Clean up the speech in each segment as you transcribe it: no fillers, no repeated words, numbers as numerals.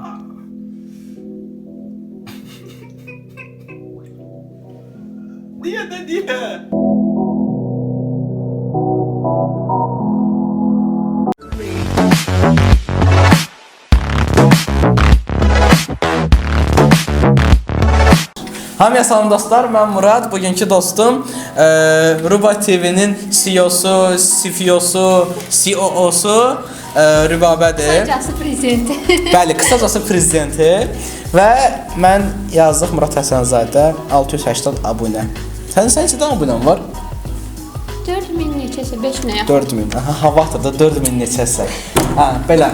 Niye? Hamıya salam dostlar, mən Murad. Bugünkü dostum Ruba TV'nin CEO'su, CFO'su, COO'su Rübabədir. Qısacası prezidenti. Bəli, qısacası prezidenti. Və mən yazıq Murad Həsənzadə, 680 abunə. Sənin neçədən abunən var? 4000 neçəsə, 5000 yaxın. 4000. Aha, hava atırda 4000 neçəsə. Hə, belə.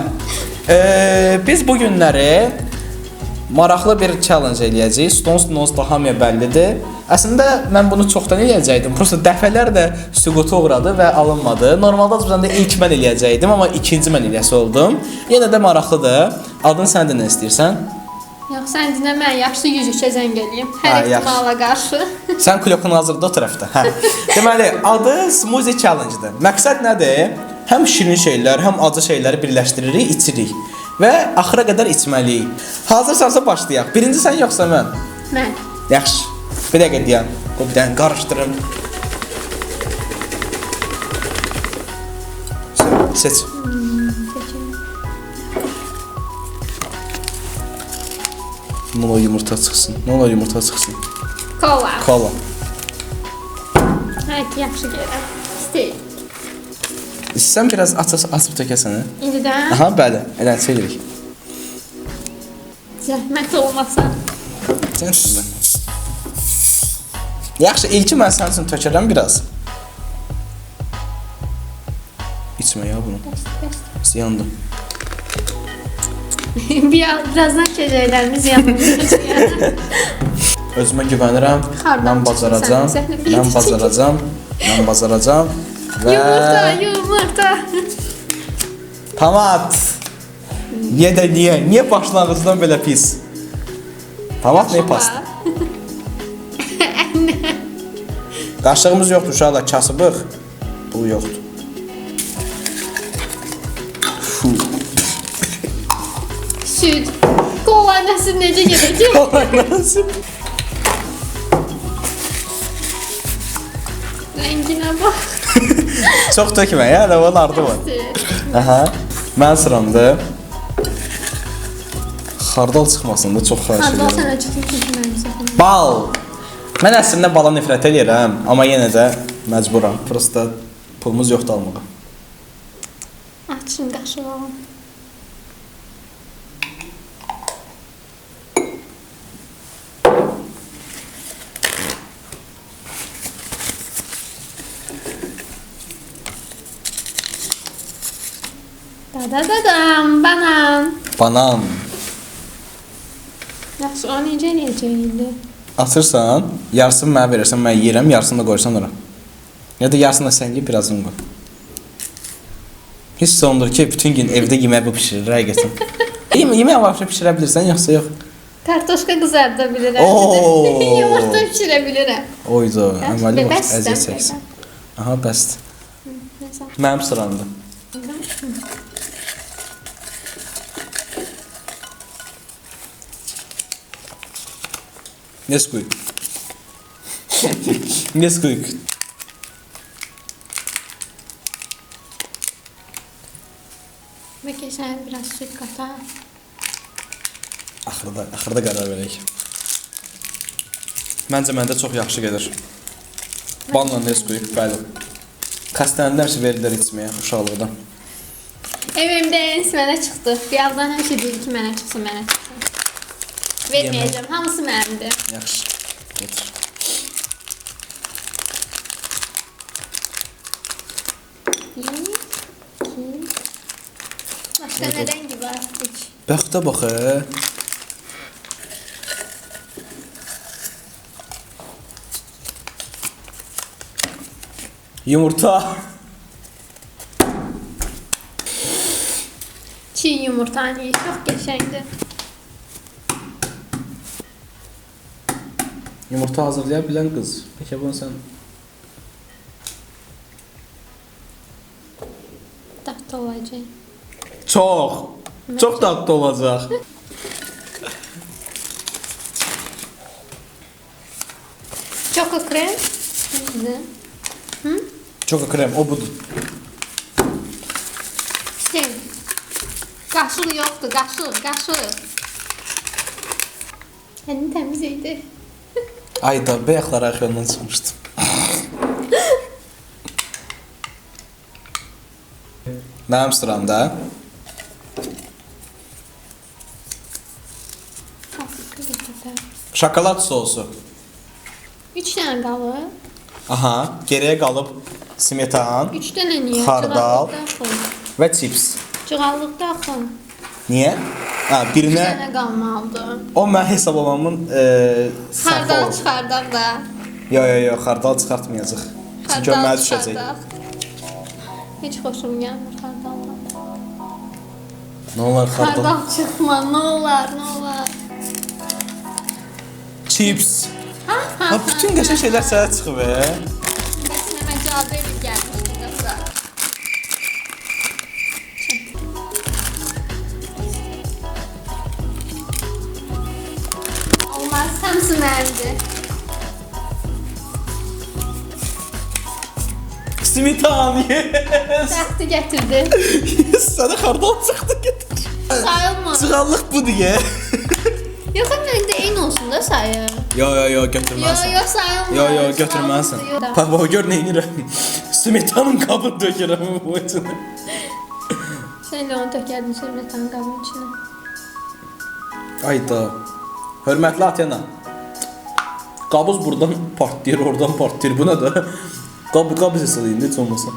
Biz bu günləri maraqlı bir challenge eləyəcəyik. Stones da hamıya bəllidir. Əslində mən bunu çoxdan eləyəcəkdim. Prosta dəfələrlə süquta uğradı və alınmadı. Normalda da ilk mən eləyəcəkdim, amma ikinci mən eləyəsi oldum. Yenə də maraqlıdır. Adın sən də nə istəyirsən? Yox, sən dinə mən yaxşı 103-ə zəng eləyim. Hər ehtimala qarşı. Sən klokun hazırda o tərəfdə. Hə. Deməli, adı Smoothie Challenge-dır. Məqsəd nədir? Həm şirin şeylər, həm acı şeyləri birləşdiririk, içirik və axıra qədər içməliyik. Hazırsansa başlayaq. Birinci sən yoxsa mən? Mən. Yaxşı. Bir dəqiqə deyəm. Bir dənə qarışdırım. Seç. Ne olur yumurta çıxsın. Ne olur yumurta çıxsın. Kola. Kola. Hə, yaxşı gələm. İstəyir. Sən biraz açıb tökəsən. İndi də Aha, bəli. Elə çevirik. zəhmət olmasa. Sən sizə. Yaxşı, ilki mən sənin üçün tökərəm biraz. İçmə ya bunu. Yandı. Birazdan keçəcəklərimiz yanımızda. Özümə güvənirəm. Mən bacaracam. Mən bacaracam. Mən bacaracam. Və Yumurta. Tomat. Niyə başlanğıcdan belə pis? Tomat nə pis? Qaşığımız yoxdur uşaqlar, kasıbıq. Bu yoxdur. Süd. Kola nəsil necə gedəcək? Olmaz. Rənginə bax. Çox tökmə ya, elə onun ardı var. Aha. Mən sıramdır. Xardal çıxmasın da çox xahiş Xardal edirəm. sənə çıxıb keçməlisən. Bal. Mən əslində bala nifrət edirəm, amma yenə də məcburam. Prosta pulumuz yoxdur almağa. Açın qaşığı alın. Da-da-da-dam, banan. Banan. Yaxşı, o necə eləyəcək indi? Atırsan, yarısını mənə verirsən, mən yeyirəm, yarısını da qoyursan ora. Ya da yarısını da sən yeyib, birazını qoy. Hiss olunur ki, bütün gün evdə yemək bu pişirir, həqiqətən. Yemək var pişirə bilirsən, yoxsa yox? Kartoşka qızarda bilirəm. Oo. Yumurta pişirə bilirəm. Oydu, əməli vaxt Bəsdir, əziyyət çəksin. Aha, bəsdir. Mənim sıramdır. Nesquik. Nesquik. Bəlkə sən biraz süd qatar. Axırda qərar verək. Məncə məndə çox yaxşı gedir. Banla Nesquik, bəli. Xəstələndən həmişə verirlər içməyə, uşaqlıqdan. Evimdə mənə çıxdı. Birazdan həmişə deyir ki, mənə çıxsın, mənə çıxsın. Verməyəcəm, hamısı mənimdir. Yaxşı, getir. Başqa nə rəngi var? Bəxtə bax, Yumurta. Çiğ yumurtanı çox qəşəngdir. Yumurta hazırlaya bilən qız. Peki bunu sən Dadlı olacaq. Çox dadlı olacaq. Çoko krem. Güzel. Çoko krem o budur. Sen. Qaşıq yoxdur, qaşıq. Əlin təmiz idi. Ayda bəyəxlər ayaqlarından çıxmışdım. Mənim sıramda. Şokolad sosu. 3 dənə qalır. Aha, geriyə qalıb smetan 3 dənə niyə? Xardal. Cığallıqda axın. və chips. Cığallıqda axın. Niyə? Ha, 3 birinə dənə qalmalıdır. o mən hesablamamın səhvi Xardal oldu. çıxardaq da. Yo, xardal çıxartmayacaq. Çünki o Xardal mənə düşəcək. çıxardaq. Heç xoşum gəlmir xardaldan. Nə olar xardal? Xardal çıxma, nə olar. Chips. Ha, bütün qəşəng şeylər sənə çıxıb. Bəs mənə cavab verir gəlmişdi qıza. Olmaz, hamısı mənimdir. Smetan, yes. Bəxti gətirdi. Sənə xardal çıxdı getir. Sayılmaz. Sığallıq budur ya. Yox, məndə eyni olsun da sayı. Yo, götürməzsən. Yo, sayılmaz. Yo, götürməzsən. Bax, gör nə edirəm. Smetanın qabını dökürəm bu içinə. Sən də onu tökərdin sürmətan qabın içinə. Ayda. Hörmətli Athena. Qabız buradan partlayır, oradan partlayır. Bu nə də? Qabız hesablayın, heç olmasa.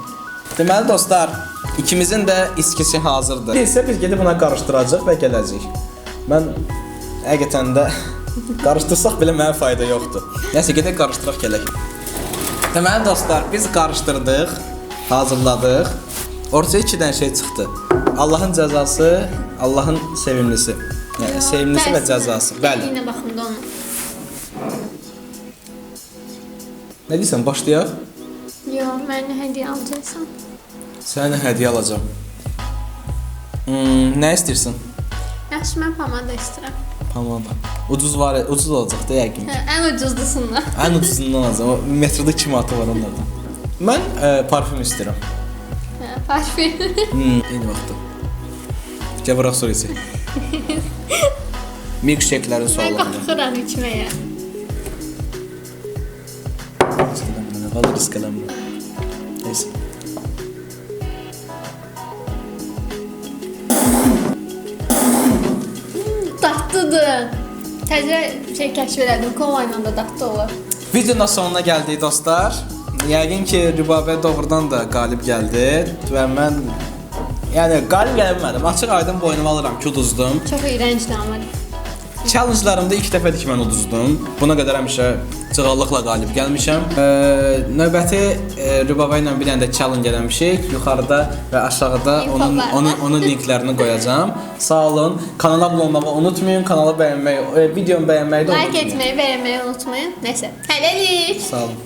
Deməli dostlar, ikimizin də iskisi hazırdır. Deyilsə biz gedib buna qarışdıracaq və gələcəyik. Mən həqiqətən də qarışdırsaq belə mənə fayda yoxdur. Nəsə gedək qarışdıraq gələk. Deməli dostlar, biz qarışdırdıq, hazırladıq. Ortaya 2 dənə şey çıxdı. Allahın cəzası, Allahın sevimlisi. Yəni sevimlisi və cəzası. Bəli. Yenə baxın da onu. Nə deyirsən, başlayaq? Yox, mənə hədiyyə alacaqsan. Sənə hədiyyə alacağam. Nə istəyirsən? Yaxşı, mən pomada istəyirəm. Pomada. Ucuz olacaq da yəqin. Hə, ən ucuzlusundan. Ən ucuzundan alacağam. O metroda 2 manata var onlardan. Mən parfüm istəyirəm. Hə, parfüm. Eyni vaxtda. Gəl bıraq sonra içək. Milkshake'lərin Mən suallarında. qorxuram içməyə. Vallahi risk eləmə. Neyse. Dadlıdır. Təzə şey kəşf elədim, kola ilə də dadlı olur. Videonun sonuna gəldik dostlar. Yəqin ki, Rübabə doğrudan da qalib gəldi və mən qalib gəlmədim. Açıq aydın boynuma alıram ki, uduzdum. Çox iyrəncdir amma. Challenge-larımda ilk dəfədir ki, mən uduzdum. Buna qədər həmişə cığallıqla qalib gəlmişəm. Növbəti Rübabə ilə bir dənə də challenge eləmişik. Yuxarıda və aşağıda onun linklərini qoyacağam. Sağ olun. Kanala abunə olmağı unutmayın. Kanalı bəyənməyi, videomu bəyənməyi də unutmayın. Like etməyi, bəyənməyi unutmayın. Nəsə, hələlik. Sağ olun.